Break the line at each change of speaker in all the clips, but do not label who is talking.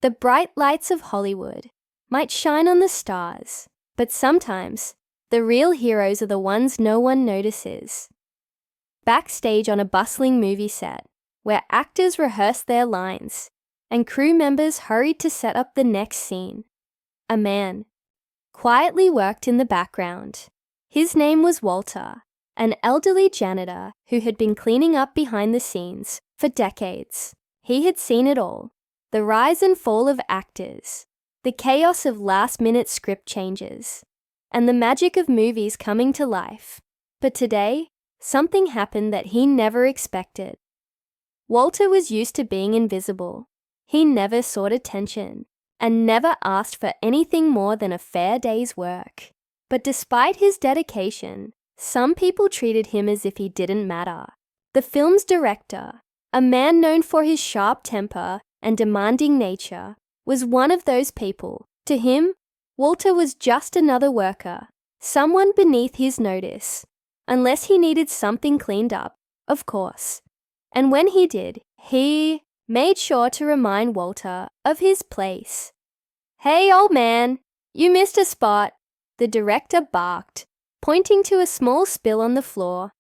The bright lights of Hollywood might shine on the stars, but sometimes the real heroes are the ones no one notices. Backstage on a bustling movie set, where actors rehearsed their lines and crew members hurried to set up the next scene, a man quietly worked in the background. His name was Walter, an elderly janitor who had been cleaning up behind the scenes for decades. He had seen it all, the rise and fall of actors, the chaos of last-minute script changes, and the magic of movies coming to life. But today, something happened that he never expected. Walter was used to being invisible. He never sought attention and never asked for anything more than a fair day's work. But despite his dedication, some people treated him as if he didn't matter. The film's director, a man known for his sharp temper and demanding nature, was one of those people. To him, Walter was just another worker, someone beneath his notice, unless he needed something cleaned up, of course. And when he did, he made sure to remind Walter of his place. "Hey, old man, you missed a spot," the director barked, pointing to a small spill on the floor.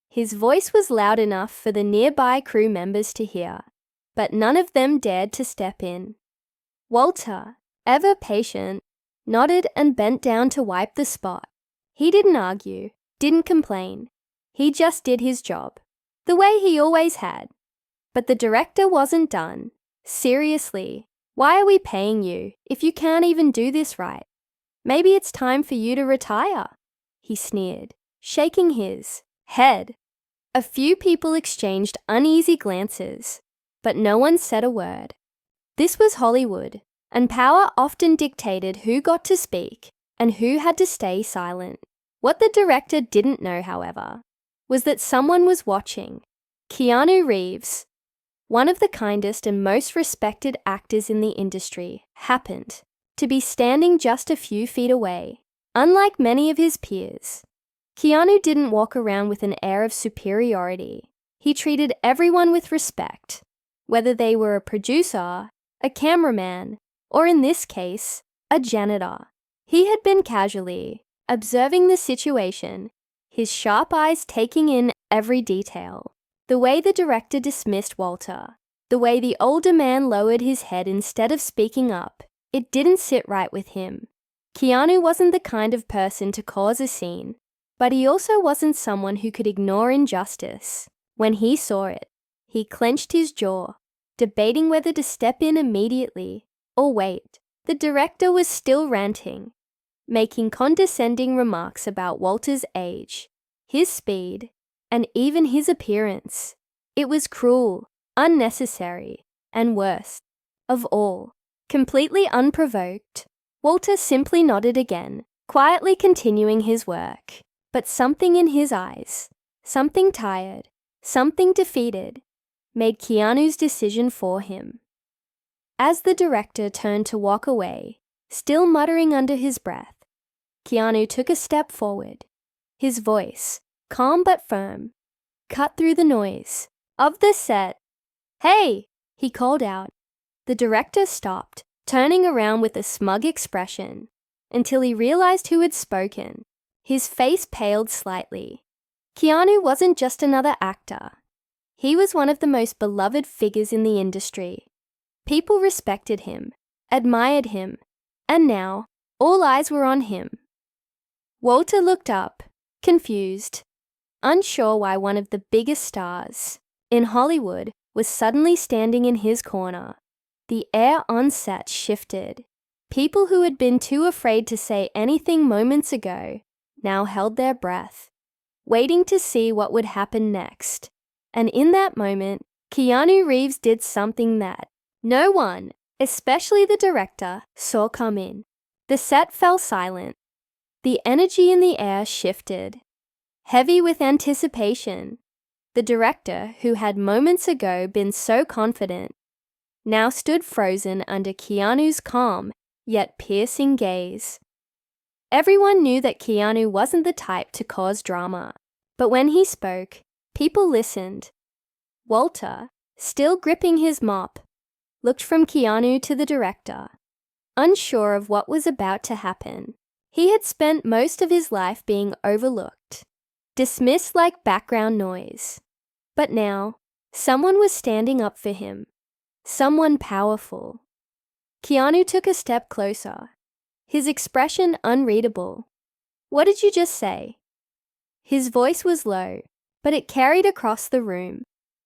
His voice was loud enough for the nearby crew members to hear, but none of them dared to step in. Walter, ever patient, nodded and bent down to wipe the spot. He didn't argue, didn't complain. He just did his job, the way he always had. But the director wasn't done. "Seriously, why are we paying you if you can't even do this right? Maybe it's time for you to retire," he sneered, shaking his head. A few people exchanged uneasy glances, but no one said a word. This was Hollywood, and power often dictated who got to speak and who had to stay silent. What the director didn't know, however, was that someone was watching. Keanu Reeves, one of the kindest and most respected actors in the industry, happened to be standing just a few feet away. Unlike many of his peers, Keanu didn't walk around with an air of superiority. He treated everyone with respect, whether they were a producer, a cameraman, or in this case, a janitor. He had been casually observing the situation, his sharp eyes taking in every detail. The way the director dismissed Walter, the way the older man lowered his head instead of speaking up, it didn't sit right with him. Keanu wasn't the kind of person to cause a scene, but he also wasn't someone who could ignore injustice. When he saw it, he clenched his jaw, debating whether to step in immediately or wait. The director was still ranting, making condescending remarks about Walter's age, his speed, and even his appearance. It was cruel, unnecessary, and worst of all, completely unprovoked. Walter simply nodded again, quietly continuing his work. But something in his eyes, something tired, something defeated, made Keanu's decision for him. As the director turned to walk away, still muttering under his breath, Keanu took a step forward. His voice, calm but firm, cut through the noise of the set. "Hey!" he called out. The director stopped, turning around with a smug expression, until he realized who had spoken. His face paled slightly. Keanu wasn't just another actor. He was one of the most beloved figures in the industry. People respected him, admired him, and now all eyes were on him. Walter looked up, confused, unsure why one of the biggest stars in Hollywood was suddenly standing in his corner. The air on set shifted. People who had been too afraid to say anything moments ago now held their breath, waiting to see what would happen next. And in that moment, Keanu Reeves did something that no one, especially the director, saw coming. The set fell silent. The energy in the air shifted, heavy with anticipation. The director, who had moments ago been so confident, now stood frozen under Keanu's calm yet piercing gaze. Everyone knew that Keanu wasn't the type to cause drama, but when he spoke, people listened. Walter, still gripping his mop, looked from Keanu to the director, unsure of what was about to happen. He had spent most of his life being overlooked, dismissed like background noise. But now, someone was standing up for him. Someone powerful. Keanu took a step closer, his expression unreadable. "What did you just say?" His voice was low, but it carried across the room.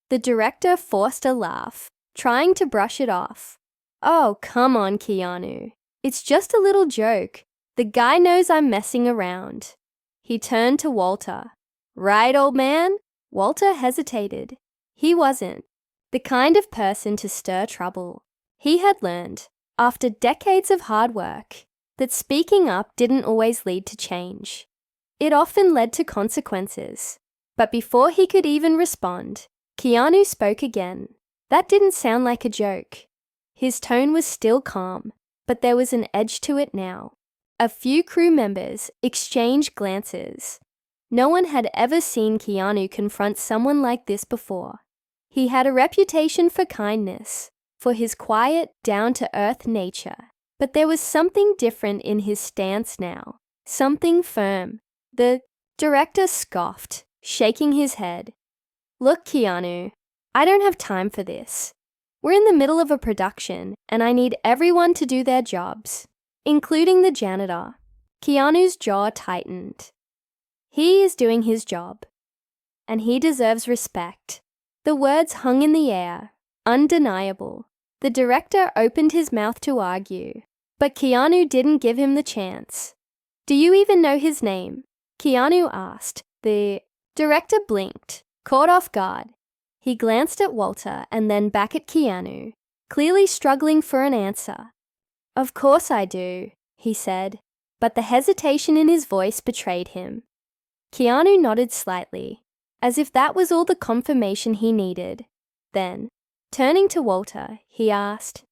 The director forced a laugh, trying to brush it off. "Oh, come on, Keanu. It's just a little joke. The guy knows I'm messing around." He turned to Walter. "Right, old man?" Walter hesitated. He wasn't the kind of person to stir trouble. He had learned, after decades of hard work, that speaking up didn't always lead to change. It often led to consequences. But before he could even respond, Keanu spoke again. That didn't sound like a joke. His tone was still calm, but there was an edge to it now. A few crew members exchanged glances. No one had ever seen Keanu confront someone like this before. He had a reputation for kindness, for his quiet, down-to-earth nature. But there was something different in his stance now, something firm. The director scoffed, shaking his head. "Look, Keanu, I don't have time for this. We're in the middle of a production, and I need everyone to do their jobs, including the janitor." Keanu's jaw tightened. He is doing his job, and he deserves respect. The words hung in the air, undeniable. The director opened his mouth to argue, but Keanu didn't give him the chance. "Do you even know his name?" Keanu asked. The director blinked, caught off guard. He glanced at Walter and then back at Keanu, clearly struggling for an answer. "Of course I do," he said, but the hesitation in his voice betrayed him. Keanu nodded slightly, as if that was all the confirmation he needed. Then, turning to Walter, he asked,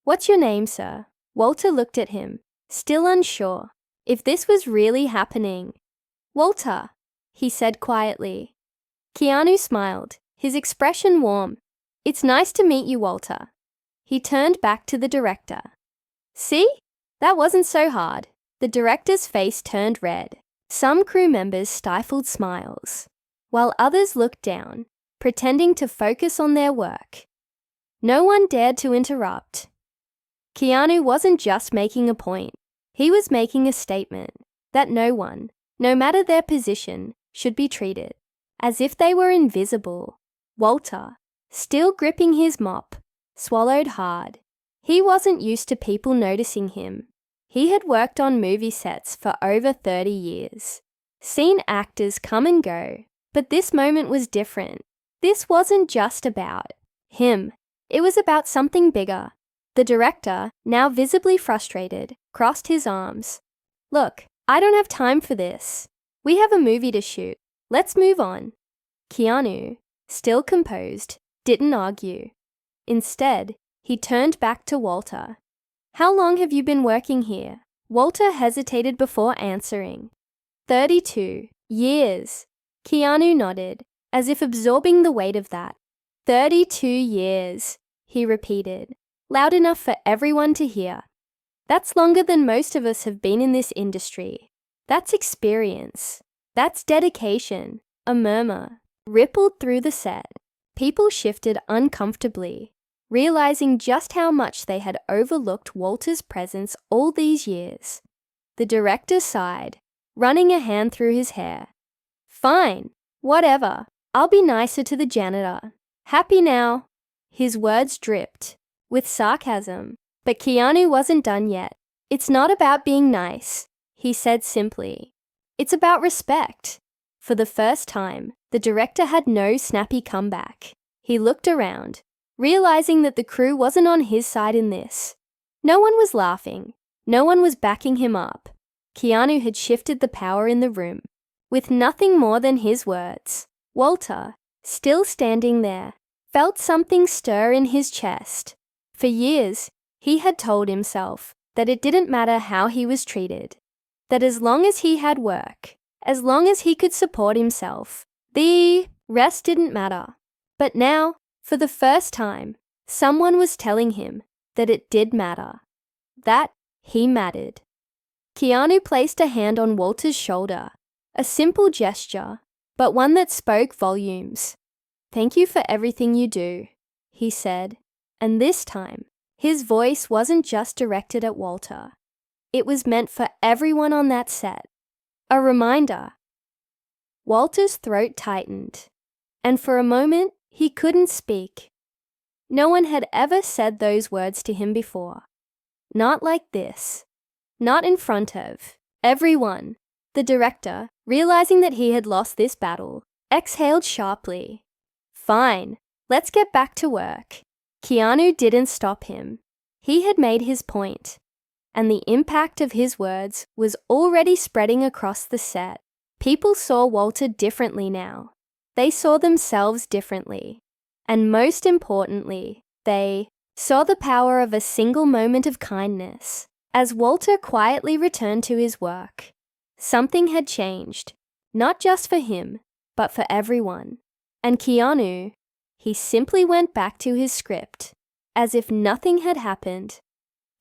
"What's your name, sir?" Walter looked at him, still unsure if this was really happening. "Walter," he said quietly. Keanu smiled, his expression warm. "It's nice to meet you, Walter." He turned back to the director. "See? That wasn't so hard." The director's face turned red. Some crew members stifled smiles, while others looked down, pretending to focus on their work. No one dared to interrupt. Keanu wasn't just making a point. He was making a statement that no one, no matter their position, should be treated as if they were invisible. Walter, still gripping his mop, swallowed hard. He wasn't used to people noticing him. He had worked on movie sets for over 30 years, seen actors come and go, but this moment was different. This wasn't just about him. It was about something bigger. The director, now visibly frustrated, crossed his arms. "Look, I don't have time for this. We have a movie to shoot. Let's move on." Keanu, still composed, didn't argue. Instead, he turned back to Walter. "How long have you been working here?" Walter hesitated before answering. 32 years. Keanu nodded, as if absorbing the weight of that. 32 years, he repeated, loud enough for everyone to hear. "That's longer than most of us have been in this industry. That's experience. That's dedication." A murmur rippled through the set. People shifted uncomfortably, realizing just how much they had overlooked Walter's presence all these years. The director sighed, running a hand through his hair. "Fine, whatever. I'll be nicer to the janitor. Happy now?" His words dripped with sarcasm, but Keanu wasn't done yet. "It's not about being nice," he said simply. "It's about respect." For the first time, the director had no snappy comeback. He looked around, realizing that the crew wasn't on his side in this. No one was laughing. No one was backing him up. Keanu had shifted the power in the room, with nothing more than his words. Walter, still standing there, felt something stir in his chest. For years, he had told himself that it didn't matter how he was treated, that as long as he had work, as long as he could support himself, the rest didn't matter. But now, for the first time, Someone was telling him that it did matter, that he mattered. Keanu placed a hand on Walter's shoulder, a simple gesture, but one that spoke volumes. "Thank you for everything you do," he said, and this time, his voice wasn't just directed at Walter. It was meant for everyone on that set. A reminder. Walter's throat tightened, and for a moment, he couldn't speak. No one had ever said those words to him before. Not like this. Not in front of everyone. The director, realizing that he had lost this battle, exhaled sharply. "Fine, let's get back to work." Keanu didn't stop him. He had made his point, and the impact of his words was already spreading across the set. People saw Walter differently now. They saw themselves differently. And most importantly, they saw the power of a single moment of kindness. As Walter quietly returned to his work, something had changed, not just for him, but for everyone. And Keanu, he simply went back to his script, as if nothing had happened.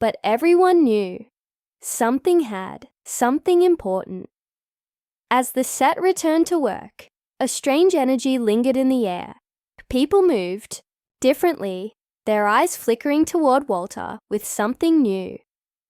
But everyone knew something important. As the set returned to work, a strange energy lingered in the air. People moved, differently, their eyes flickering toward Walter with something new.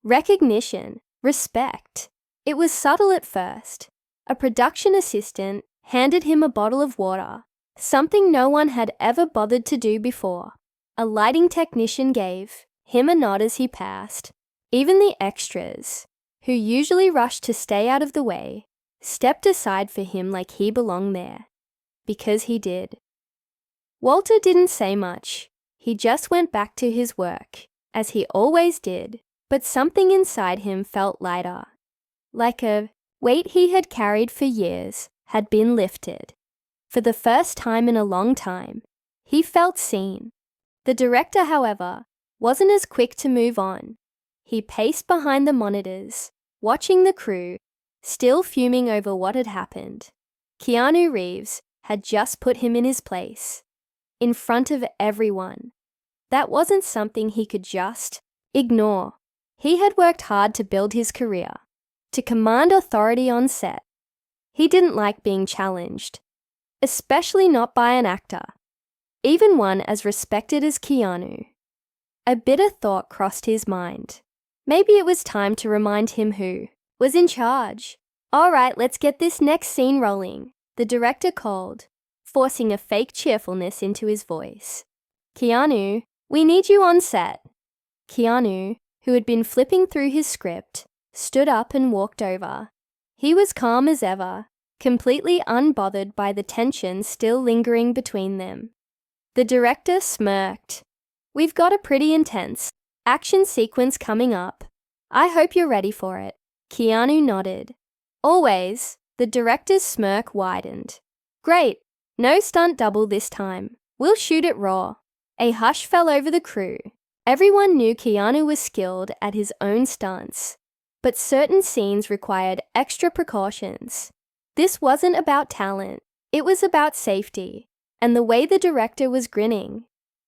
Recognition, respect. It was subtle at first. A production assistant handed him a bottle of water, something no one had ever bothered to do before. A lighting technician gave him a nod as he passed. Even the extras, who usually rushed to stay out of the way, stepped aside for him like he belonged there. Because he did. Walter didn't say much. He just went back to his work, as he always did, but something inside him felt lighter. Like a weight he had carried for years had been lifted. For the first time in a long time, he felt seen. The director, however, wasn't as quick to move on. He paced behind the monitors, watching the crew, still fuming over what had happened. Keanu Reeves had just put him in his place, in front of everyone. That wasn't something he could just ignore. He had worked hard to build his career, to command authority on set. He didn't like being challenged, especially not by an actor, even one as respected as Keanu. A bitter thought crossed his mind. Maybe it was time to remind him who was in charge. "All right, let's get this next scene rolling," the director called, forcing a fake cheerfulness into his voice. "Keanu, we need you on set." Keanu, who had been flipping through his script, stood up and walked over. He was calm as ever, completely unbothered by the tension still lingering between them. The director smirked. "We've got a pretty intense action sequence coming up. I hope you're ready for it." Keanu nodded. "Always." The director's smirk widened. "Great. No stunt double this time. We'll shoot it raw." A hush fell over the crew. Everyone knew Keanu was skilled at his own stunts, but certain scenes required extra precautions. This wasn't about talent. It was about safety. And the way the director was grinning,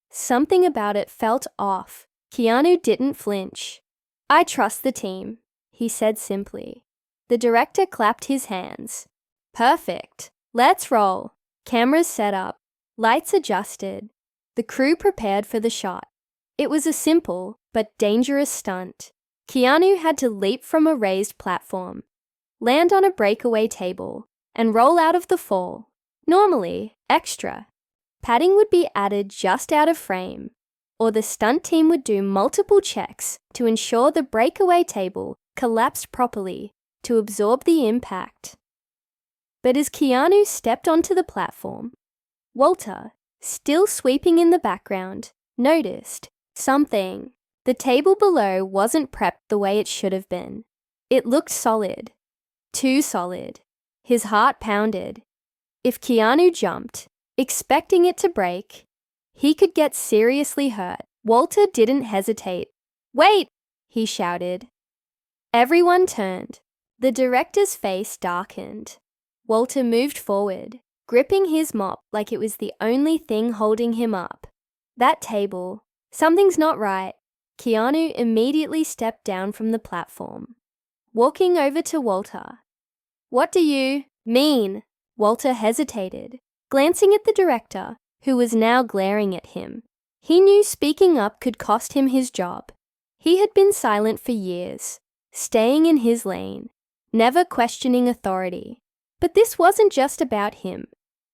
something about it felt off. Keanu didn't flinch. "I trust the team," he said simply. The director clapped his hands. "Perfect. Let's roll." Cameras set up, lights adjusted. The crew prepared for the shot. It was a simple but dangerous stunt. Keanu had to leap from a raised platform, land on a breakaway table, and roll out of the fall. Normally, extra padding would be added just out of frame, or the stunt team would do multiple checks to ensure the breakaway table collapsed properly to absorb the impact. But as Keanu stepped onto the platform, Walter, still sweeping in the background, noticed something. The table below wasn't prepped the way it should have been. It looked solid. Too solid. His heart pounded. If Keanu jumped, expecting it to break, he could get seriously hurt. Walter didn't hesitate. "Wait!" he shouted. Everyone turned. The director's face darkened. Walter moved forward, gripping his mop like it was the only thing holding him up. That table, Something's not right. Keanu immediately stepped down from the platform, walking over to Walter. What do you mean? Walter hesitated, glancing at the director, who was now glaring at him. He knew speaking up could cost him his job. He had been silent for years, staying in his lane, never questioning authority. But this wasn't just about him.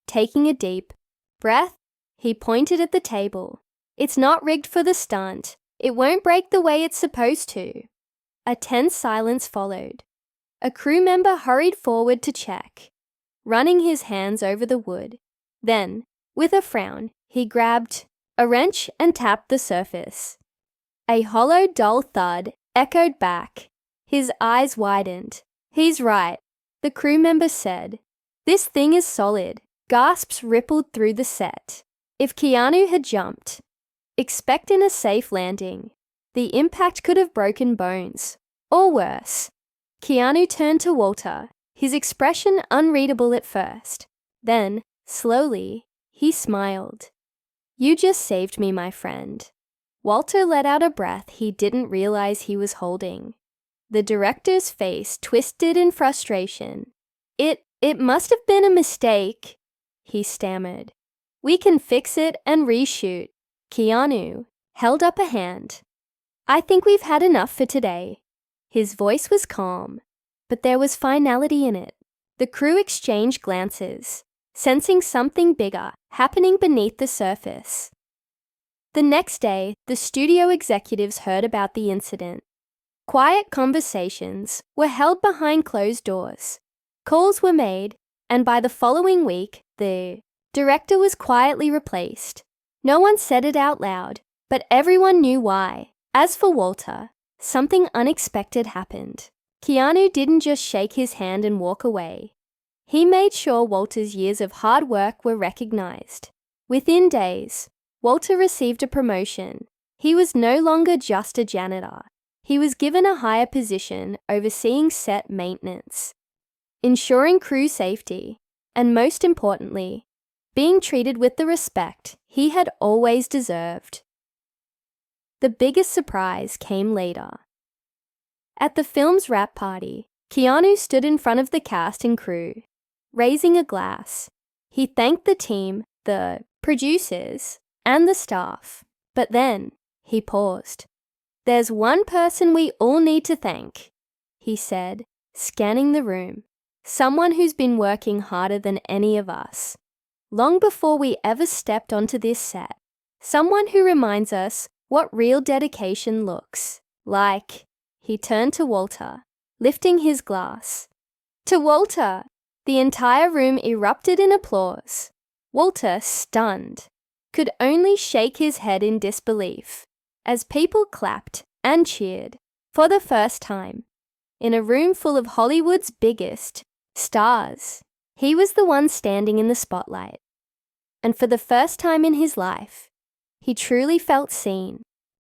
Taking a deep breath, he pointed at the table. It's not rigged for the stunt. It won't break the way it's supposed to. A tense silence followed. A crew member hurried forward to check, running his hands over the wood. Then, with a frown, he grabbed a wrench and tapped the surface. A hollow, dull thud echoed back. His eyes widened. He's right, the crew member said. This thing is solid. Gasps rippled through the set. If Keanu had jumped, expecting a safe landing, the impact could have broken bones, or worse. Keanu turned to Walter, his expression unreadable at first. Then, slowly, he smiled. You just saved me, my friend. Walter let out a breath he didn't realize he was holding. The director's face twisted in frustration. It must have been a mistake, he stammered. We can fix it and reshoot. Keanu held up a hand. I think we've had enough for today. His voice was calm, but there was finality in it. The crew exchanged glances, sensing something bigger happening beneath the surface. The next day, the studio executives heard about the incident. Quiet conversations were held behind closed doors. Calls were made, and by the following week, the director was quietly replaced. No one said it out loud, but everyone knew why. As for Walter, something unexpected happened. Keanu didn't just shake his hand and walk away. He made sure Walter's years of hard work were recognized. Within days, Walter received a promotion. He was no longer just a janitor. He was given a higher position overseeing set maintenance, ensuring crew safety, and most importantly, being treated with the respect he had always deserved. The biggest surprise came later. At the film's wrap party, Keanu stood in front of the cast and crew, raising a glass. He thanked the team, the producers, and the staff. But then, he paused. There's one person we all need to thank, he said, scanning the room. Someone who's been working harder than any of us. Long before we ever stepped onto this set. Someone who reminds us what real dedication looks like. He turned to Walter, lifting his glass. To Walter! The entire room erupted in applause. Walter, stunned, could only shake his head in disbelief as people clapped and cheered for the first time. In a room full of Hollywood's biggest stars, he was the one standing in the spotlight. And for the first time in his life, he truly felt seen.